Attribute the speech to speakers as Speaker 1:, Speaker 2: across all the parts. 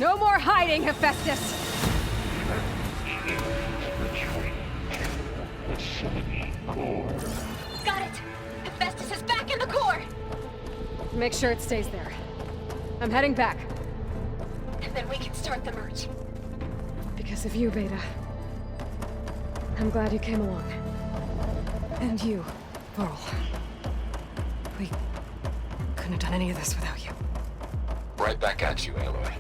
Speaker 1: No more hiding, Hephaestus!
Speaker 2: Got it! Hephaestus is back in the core!
Speaker 1: Make sure it stays there. I'm heading back.
Speaker 2: And then we can start the merge.
Speaker 1: Because of you, Beta. I'm glad you came along. And you, Laurel. We couldn't have done any of this without you.
Speaker 3: Right back at you, Aloy.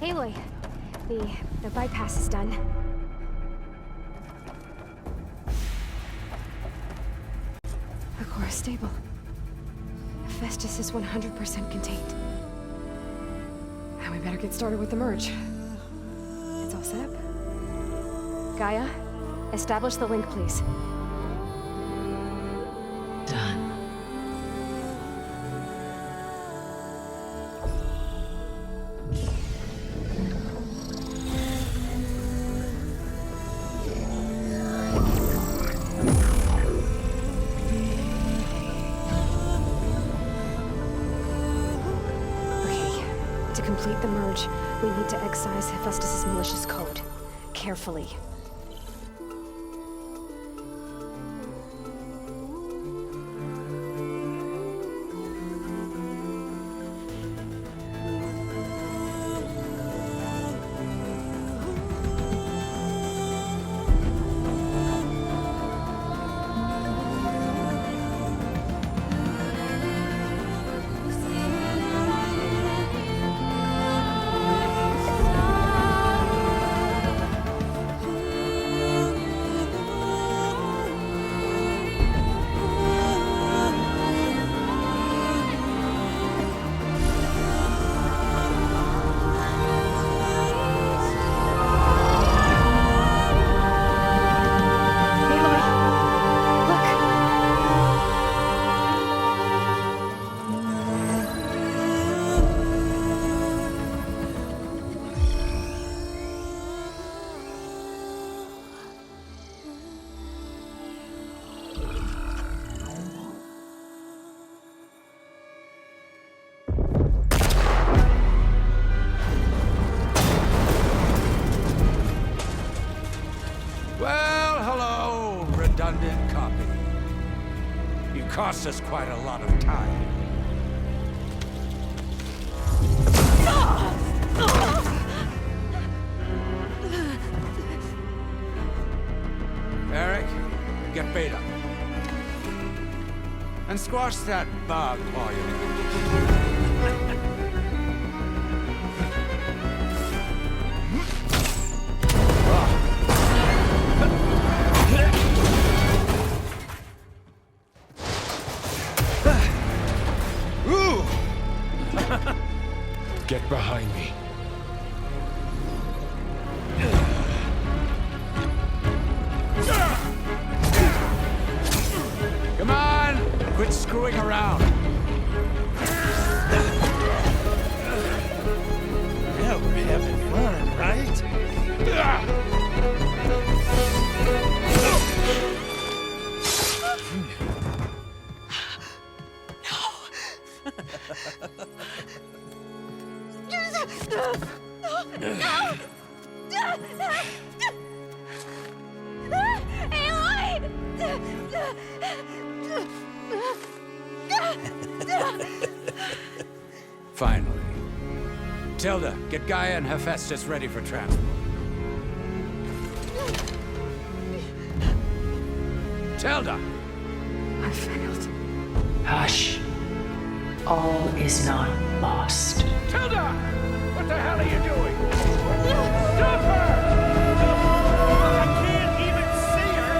Speaker 2: Aloy, the bypass is done.
Speaker 1: The core is stable. Hephaestus is 100% contained. And we better get started with the merge. It's all set up. Gaia, establish the link, please.
Speaker 4: Done.
Speaker 1: To complete the merge, we need to excise Hephaestus' malicious code. Carefully.
Speaker 5: Redundant copy. You cost us quite a lot of time. Eric, get Beta. And squash that bug while you're...
Speaker 3: Get behind me.
Speaker 5: Come on! Quit screwing around!
Speaker 6: Yeah, we're having fun, right?
Speaker 5: Finally. Tilda, get Gaia and Hephaestus ready for transport. Tilda!
Speaker 1: I failed.
Speaker 4: Hush. All is not lost.
Speaker 5: Tilda! What the hell are you doing? Stop her! I can't even see her!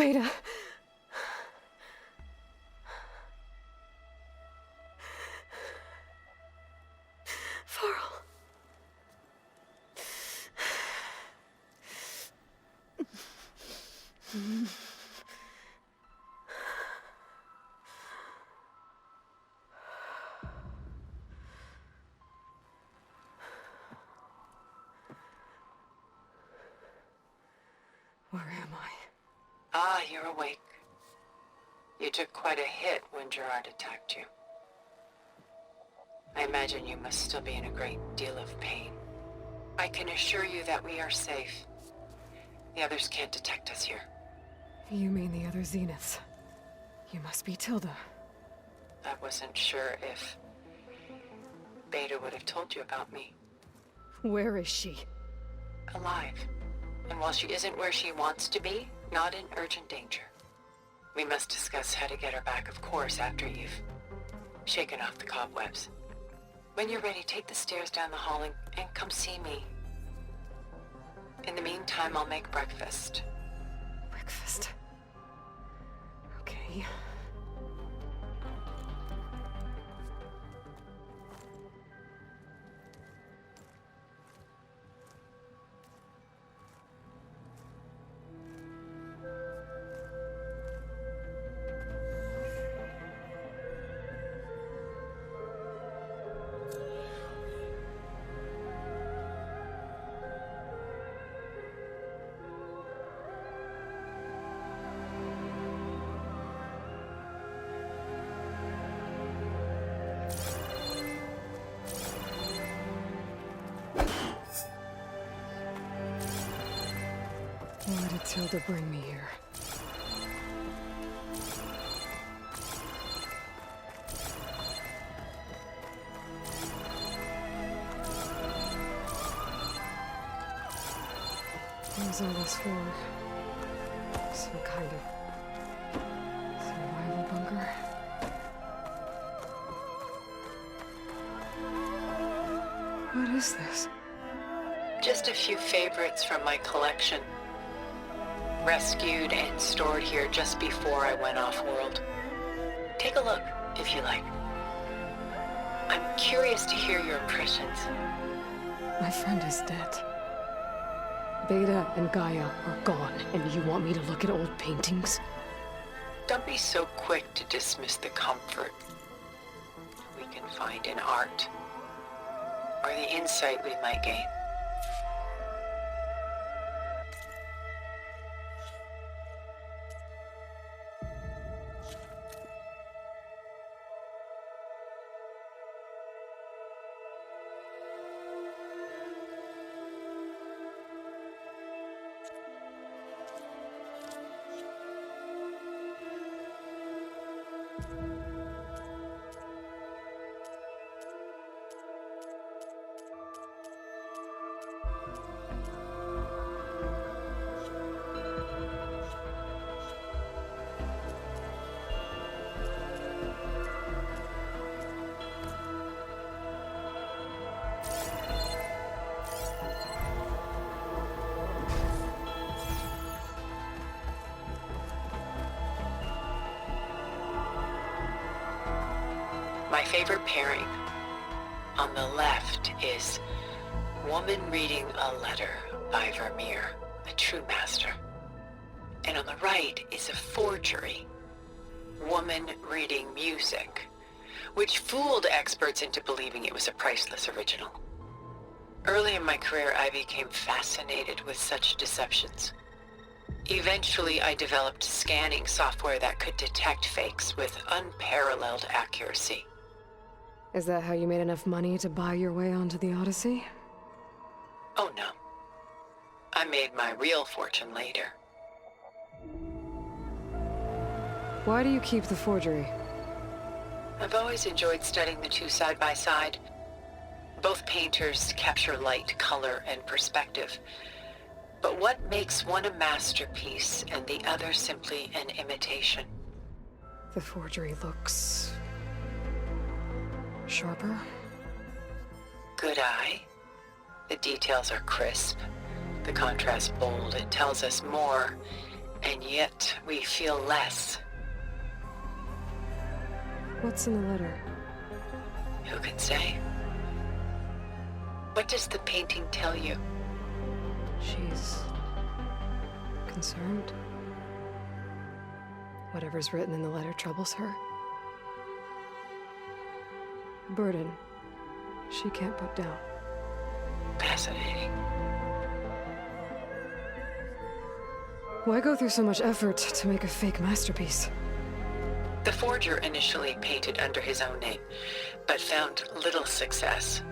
Speaker 1: Beta. Farrell. Where am I?
Speaker 7: Ah, you're awake. You took quite a hit when Gerard attacked you. I imagine you must still be in a great deal of pain. I can assure you that we are safe. The others can't detect us here.
Speaker 1: You mean the other Zeniths? You must be Tilda.
Speaker 7: I wasn't sure if Beta would have told you about me.
Speaker 1: Where is she?
Speaker 7: Alive. And while she isn't where she wants to be, not in urgent danger. We must discuss how to get her back, of course, after you've shaken off the cobwebs. When you're ready, take the stairs down the hall and come see me. In the meantime, I'll make breakfast.
Speaker 1: Breakfast. Okay. Why did Tilda bring me here? What was all this for? Some kind of survival bunker? What is this?
Speaker 7: Just a few favorites from my collection. Rescued and stored here just before I went off-world. Take a look, if you like. I'm curious to hear your impressions.
Speaker 1: My friend is dead. Beta and Gaia are gone, and you want me to look at old paintings?
Speaker 7: Don't be so quick to dismiss the comfort we can find in art, or the insight we might gain. My favorite pairing. On the left is Woman Reading a Letter by Vermeer, a true master. And on the right is a forgery, Woman Reading Music, which fooled experts into believing it was a priceless original. Early in my career, I became fascinated with such deceptions. Eventually, I developed scanning software that could detect fakes with unparalleled accuracy.
Speaker 1: Is that how you made enough money to buy your way onto the Odyssey?
Speaker 7: Oh no. I made my real fortune later.
Speaker 1: Why do you keep the forgery?
Speaker 7: I've always enjoyed studying the two side by side. Both painters capture light, color, and perspective. But what makes one a masterpiece and the other simply an imitation?
Speaker 1: The forgery looks sharper.
Speaker 7: Good eye. The details are crisp. The contrast bold. It tells us more And yet we feel less.
Speaker 1: What's in the letter?
Speaker 7: Who can say? What does the painting tell you?
Speaker 1: She's concerned. Whatever's written in the letter troubles her. A burden she can't put down.
Speaker 7: Fascinating.
Speaker 1: Why go through so much effort to make a fake masterpiece?
Speaker 7: The forger initially painted under his own name, but found little success.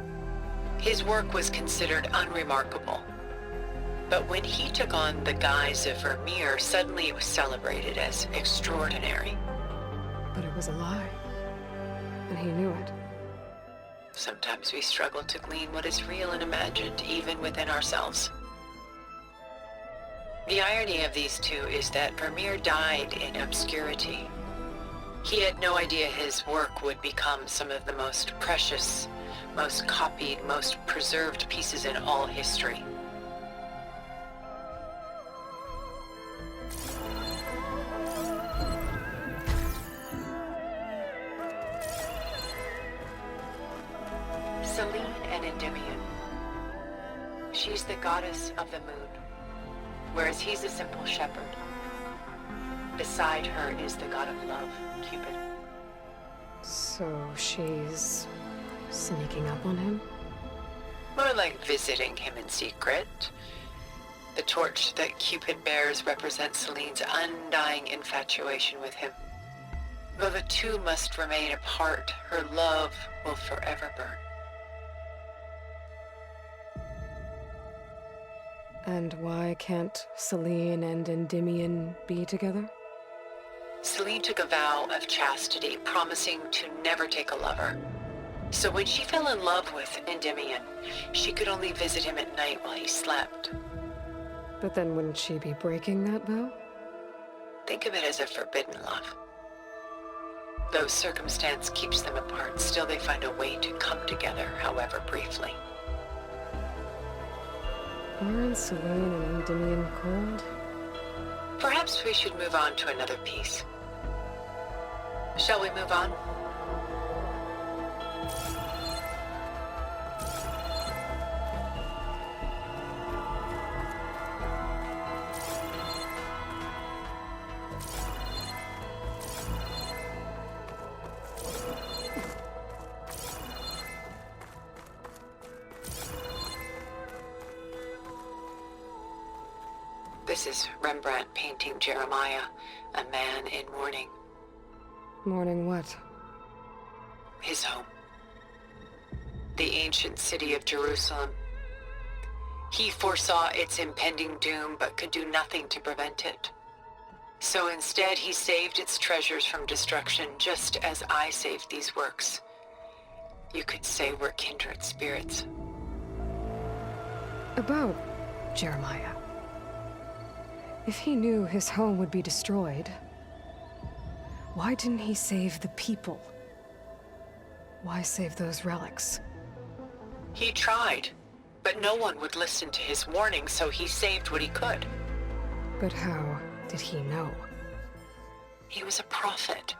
Speaker 7: His work was considered unremarkable. But when he took on the guise of Vermeer, suddenly it was celebrated as extraordinary.
Speaker 1: But it was a lie. And he knew it.
Speaker 7: Sometimes we struggle to glean what is real and imagined, even within ourselves. The irony of these two is that Vermeer died in obscurity. He had no idea his work would become some of the most precious, most copied, most preserved pieces in all history. Selene and Endymion. She's the goddess of the moon, whereas he's a simple shepherd. Beside her is the god of love, Cupid.
Speaker 1: So she's sneaking up on him?
Speaker 7: More like visiting him in secret. The torch that Cupid bears represents Selene's undying infatuation with him. Though the two must remain apart, her love will forever burn.
Speaker 1: And why can't Selene and Endymion be together?
Speaker 7: Selene took a vow of chastity, promising to never take a lover. So when she fell in love with Endymion, she could only visit him at night while he slept.
Speaker 1: But then wouldn't she be breaking that vow?
Speaker 7: Think of it as a forbidden love. Though circumstance keeps them apart, still they find a way to come together, however briefly.
Speaker 1: Aren't Selene and Endymion cold?
Speaker 7: Perhaps we should move on to another piece. Shall we move on? This is Rembrandt painting Jeremiah, a man in mourning.
Speaker 1: Mourning what?
Speaker 7: His home. The ancient city of Jerusalem. He foresaw its impending doom, but could do nothing to prevent it. So instead, he saved its treasures from destruction, just as I saved these works. You could say we're kindred spirits.
Speaker 1: About Jeremiah. If he knew his home would be destroyed, why didn't he save the people? Why save those relics?
Speaker 7: He tried, but no one would listen to his warning, so he saved what he could.
Speaker 1: But how did he know?
Speaker 7: He was a prophet.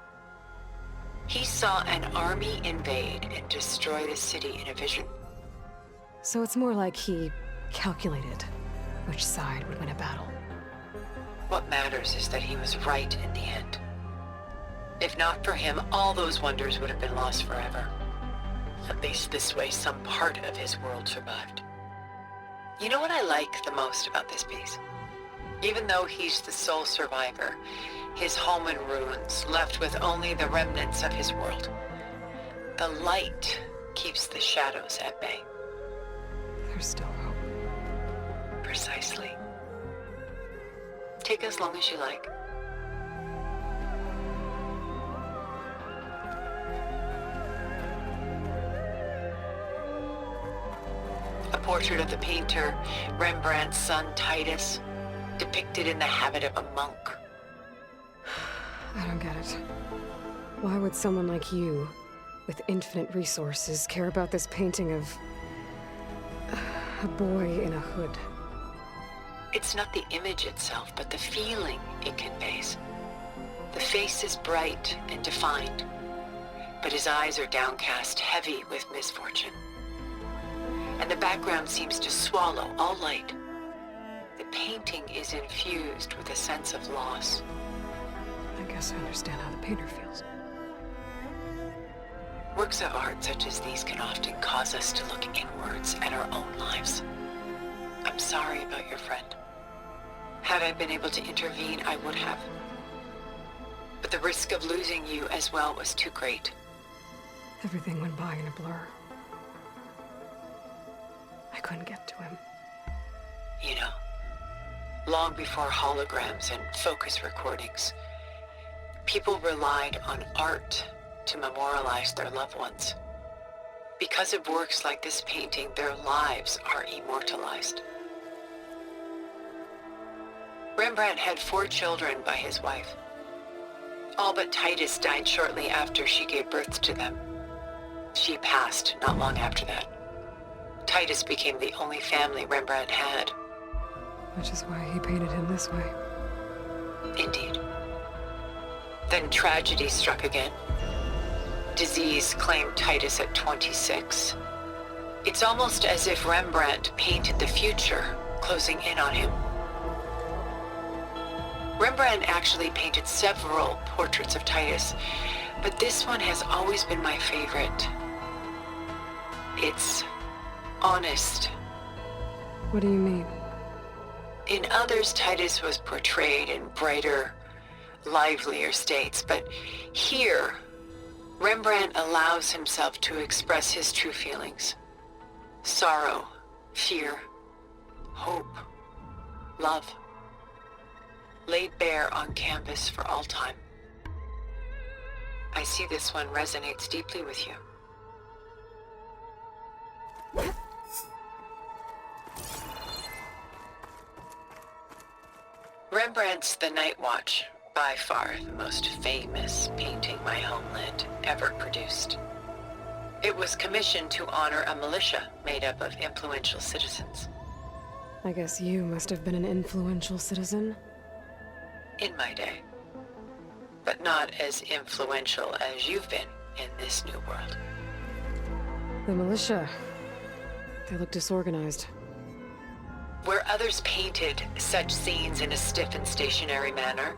Speaker 7: He saw an army invade and destroy the city in a vision.
Speaker 1: So it's more like he calculated which side would win a battle.
Speaker 7: What matters is that he was right in the end. If not for him, all those wonders would have been lost forever. At least this way, some part of his world survived. You know what I like the most about this piece? Even though he's the sole survivor, his home in ruins, left with only the remnants of his world. The light keeps the shadows at bay.
Speaker 1: There's still hope.
Speaker 7: Precisely. Take as long as you like. A portrait of the painter, Rembrandt's son Titus, depicted in the habit of a monk.
Speaker 1: I don't get it. Why would someone like you, with infinite resources, care about this painting of a boy in a hood?
Speaker 7: It's not the image itself, but the feeling it conveys. The face is bright and defined, but his eyes are downcast, heavy with misfortune. And the background seems to swallow all light. The painting is infused with a sense of loss.
Speaker 1: I guess I understand how the painter feels.
Speaker 7: Works of art such as these can often cause us to look inwards at our own lives. I'm sorry about your friend. Had I been able to intervene, I would have. But the risk of losing you as well was too great.
Speaker 1: Everything went by in a blur. I couldn't get to him.
Speaker 7: You know, long before holograms and focus recordings, people relied on art to memorialize their loved ones. Because of works like this painting, their lives are immortalized. Rembrandt had 4 children by his wife. All but Titus died shortly after she gave birth to them. She passed not long after that. Titus became the only family Rembrandt had.
Speaker 1: Which is why he painted him this way.
Speaker 7: Indeed. Then tragedy struck again. Disease claimed Titus at 26. It's almost as if Rembrandt painted the future, closing in on him. Rembrandt actually painted several portraits of Titus, but this one has always been my favorite. It's honest.
Speaker 1: What do you mean?
Speaker 7: In others, Titus was portrayed in brighter, livelier states, but here, Rembrandt allows himself to express his true feelings. Sorrow, fear, hope, love, laid bare on canvas for all time. I see this one resonates deeply with you. Rembrandt's The Night Watch, by far the most famous painting my homeland ever produced. It was commissioned to honor a militia made up of influential citizens.
Speaker 1: I guess you must have been an influential citizen.
Speaker 7: In my day. But not as influential as you've been in this new world.
Speaker 1: The militia. They look disorganized.
Speaker 7: Where others painted such scenes in a stiff and stationary manner,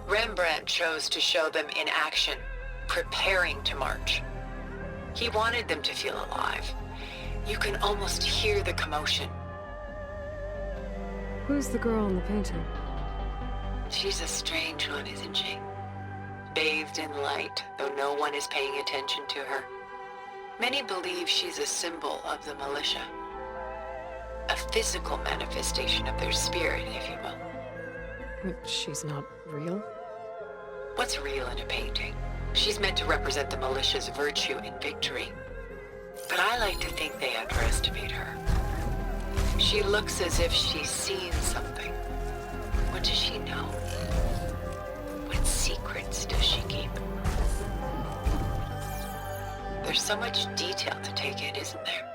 Speaker 7: Rembrandt chose to show them in action, preparing to march. He wanted them to feel alive. You can almost hear the commotion.
Speaker 1: Who's the girl in the painting?
Speaker 7: She's a strange one, isn't she? Bathed in light, though no one is paying attention to her. Many believe she's a symbol of the militia. A physical manifestation of their spirit, if you will.
Speaker 1: But she's not real?
Speaker 7: What's real in a painting? She's meant to represent the militia's virtue and victory. But I like to think they underestimate her. She looks as if she's seen something. What does she know? What secrets does she keep? There's so much detail to take in, isn't there?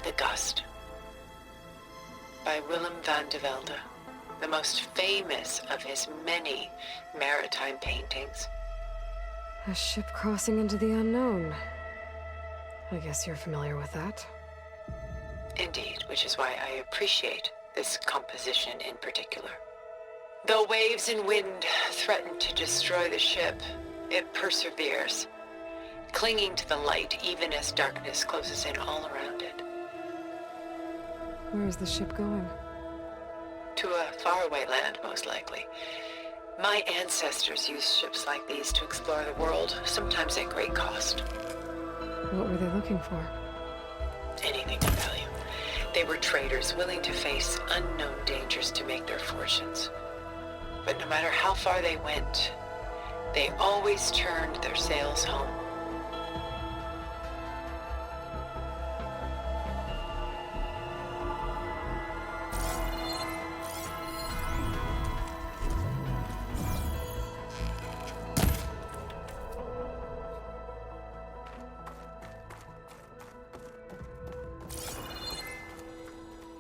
Speaker 7: The Gust, by Willem van de Velde, the most famous of his many maritime paintings.
Speaker 1: A ship crossing into the unknown. I guess you're familiar with that.
Speaker 7: Indeed, which is why I appreciate this composition in particular. Though waves and wind threaten to destroy the ship, it perseveres, clinging to the light even as darkness closes in all around it.
Speaker 1: Where is the ship going?
Speaker 7: To a faraway land, most likely. My ancestors used ships like these to explore the world, sometimes at great cost.
Speaker 1: What were they looking for?
Speaker 7: Anything of value. They were traders willing to face unknown dangers to make their fortunes. But no matter how far they went, they always turned their sails home.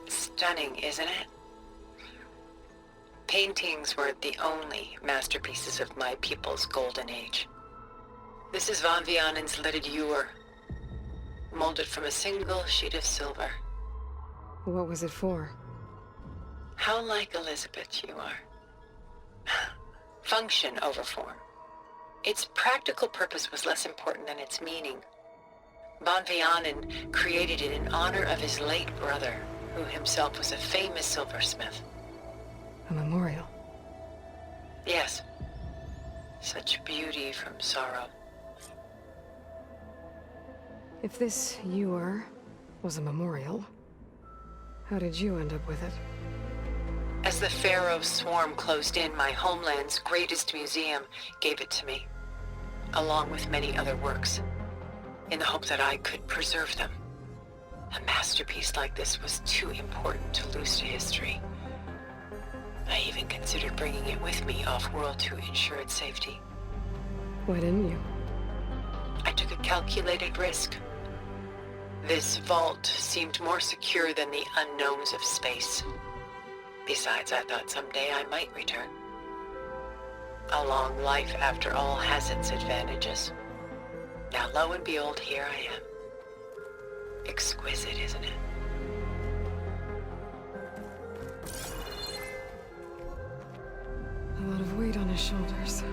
Speaker 7: Stunning, isn't it? Paintings were the only masterpieces of my people's golden age. This is Von Vianen's leaded ewer, molded from a single sheet of silver.
Speaker 1: What was it for?
Speaker 7: How like Elizabeth you are. Function over form. Its practical purpose was less important than its meaning. Von Vianen created it in honor of his late brother, who himself was a famous silversmith.
Speaker 1: A memorial.
Speaker 7: Yes. Such beauty from sorrow.
Speaker 1: If this ewer was a memorial, how did you end up with it?
Speaker 7: As the Pharaoh's swarm closed in, my homeland's greatest museum gave it to me, along with many other works, in the hope that I could preserve them. A masterpiece like this was too important to lose to history. I even considered bringing it with me off-world to ensure its safety.
Speaker 1: Why didn't you?
Speaker 7: I took a calculated risk. This vault seemed more secure than the unknowns of space. Besides, I thought someday I might return. A long life, after all, has its advantages. Now, lo and behold, here I am. Exquisite, isn't it?
Speaker 1: A lot of weight on his shoulders.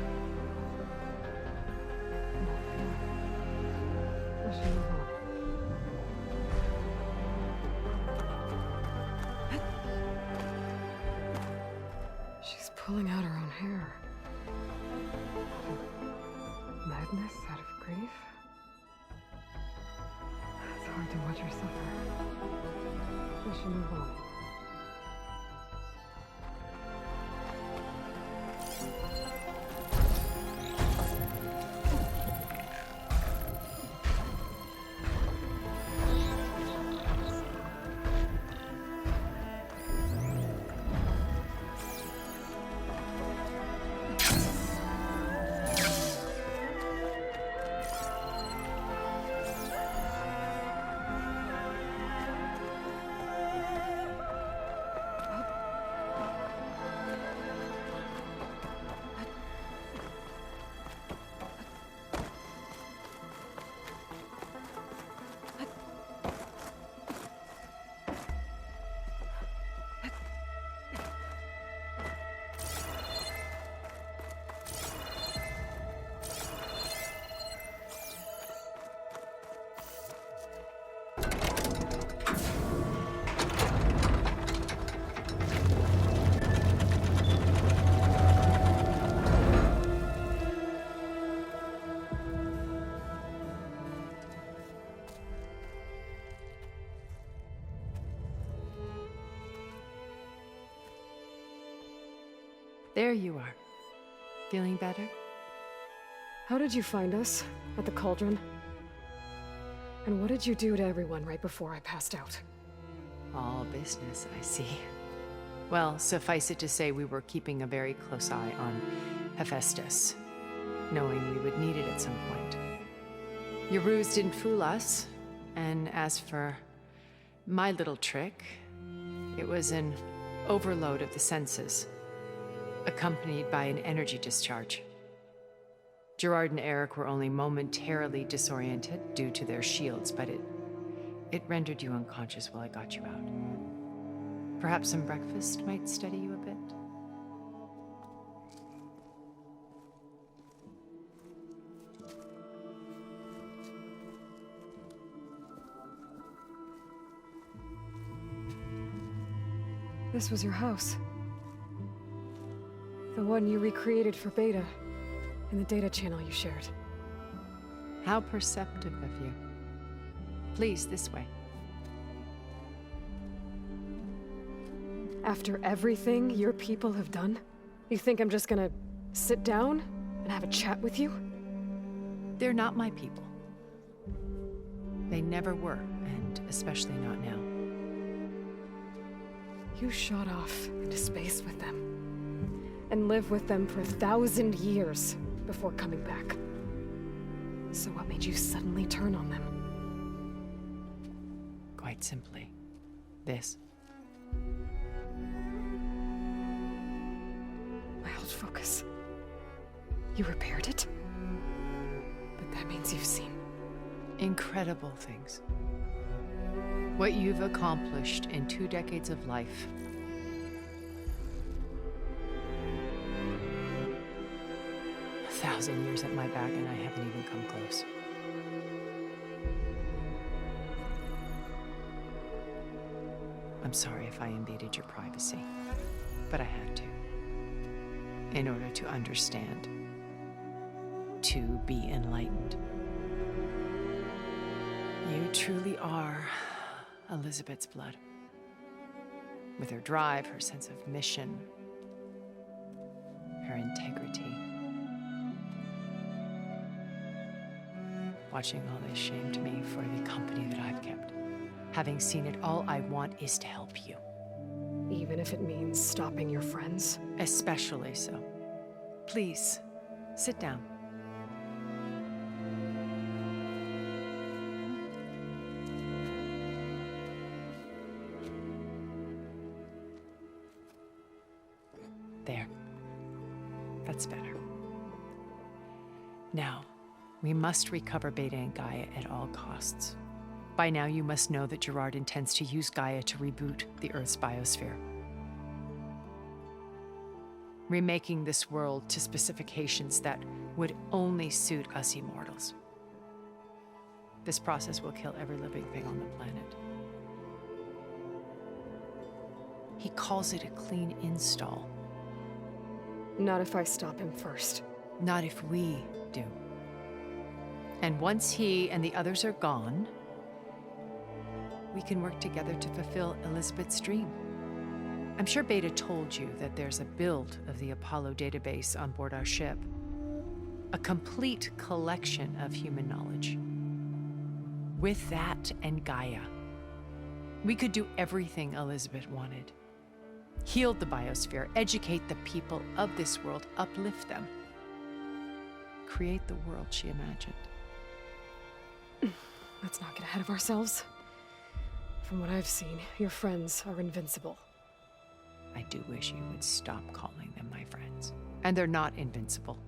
Speaker 1: She's pulling out her own hair. Madness out of grief? It's hard to watch her suffer. I should move on.
Speaker 8: There you are. Feeling better?
Speaker 1: How did you find us? At the cauldron? And what did you do to everyone right before I passed out?
Speaker 8: All business, I see. Well, suffice it to say we were keeping a very close eye on Hephaestus, knowing we would need it at some point. Your ruse didn't fool us, and as for my little trick, it was an overload of the senses, accompanied by an energy discharge. Gerard and Eric were only momentarily disoriented due to their shields, but it rendered you unconscious while I got you out. Perhaps some breakfast might steady you a bit?
Speaker 1: This was your house. The one you recreated for Beta, in the data channel you shared.
Speaker 8: How perceptive of you. Please, this way.
Speaker 1: After everything your people have done, you think I'm just gonna sit down and have a chat with you?
Speaker 8: They're not my people. They never were, and especially not now.
Speaker 1: You shot off into space with them, and lived with them for 1,000 years before coming back. So what made you suddenly turn on them?
Speaker 8: Quite simply, this.
Speaker 1: My old focus. You repaired it? But that means you've seen.
Speaker 8: Incredible things. What you've accomplished in 2 decades of life. A 1,000 years at my back and I haven't even come close. I'm sorry if I invaded your privacy, but I had to. In order to understand. To be enlightened. You truly are Elizabeth's blood. With her drive, her sense of mission, her integrity. Watching all this shamed me for the company that I've kept. Having seen it, all I want is to help you.
Speaker 1: Even if it means stopping your friends?
Speaker 8: Especially so. Please, sit down. There. That's better. Now, we must recover Beta and Gaia at all costs. By now, you must know that Gerard intends to use Gaia to reboot the Earth's biosphere. Remaking this world to specifications that would only suit us immortals. This process will kill every living thing on the planet. He calls it a clean install.
Speaker 1: Not if I stop him first.
Speaker 8: Not if we do. And once he and the others are gone, we can work together to fulfill Elizabeth's dream. I'm sure Beta told you that there's a build of the Apollo database on board our ship. A complete collection of human knowledge. With that and Gaia, we could do everything Elizabeth wanted. Heal the biosphere, educate the people of this world, uplift them. Create the world she imagined.
Speaker 1: Let's not get ahead of ourselves. From what I've seen, your friends are invincible.
Speaker 8: I do wish you would stop calling them my friends. And they're not invincible.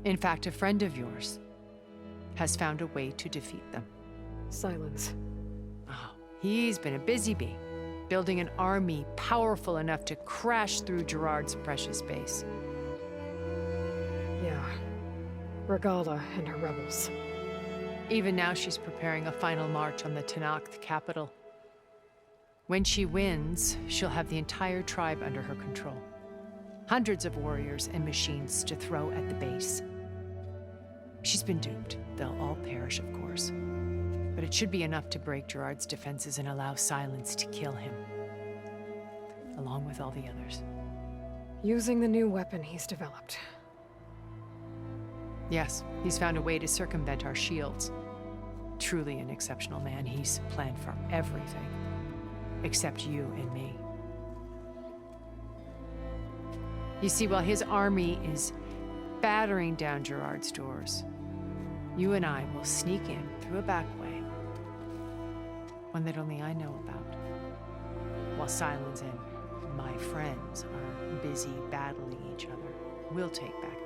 Speaker 8: In fact, a friend of yours has found a way to defeat them.
Speaker 1: Silence.
Speaker 8: Oh, he's been a busy bee, building an army powerful enough to crash through Gerard's precious base.
Speaker 1: Yeah. Regala and her rebels.
Speaker 8: Even now, she's preparing a final march on the Tenakth capital. When she wins, she'll have the entire tribe under her control. Hundreds of warriors and machines to throw at the base. She's been duped. They'll all perish, of course. But it should be enough to break Gerard's defenses and allow Silence to kill him. Along with all the others.
Speaker 1: Using the new weapon he's developed.
Speaker 8: Yes, he's found a way to circumvent our shields. Truly an exceptional man. He's planned for everything. Except you and me. You see, while his army is battering down Gerard's doors, you and I will sneak in through a back way. One that only I know about. While Silence and my friends are busy battling each other, we'll take back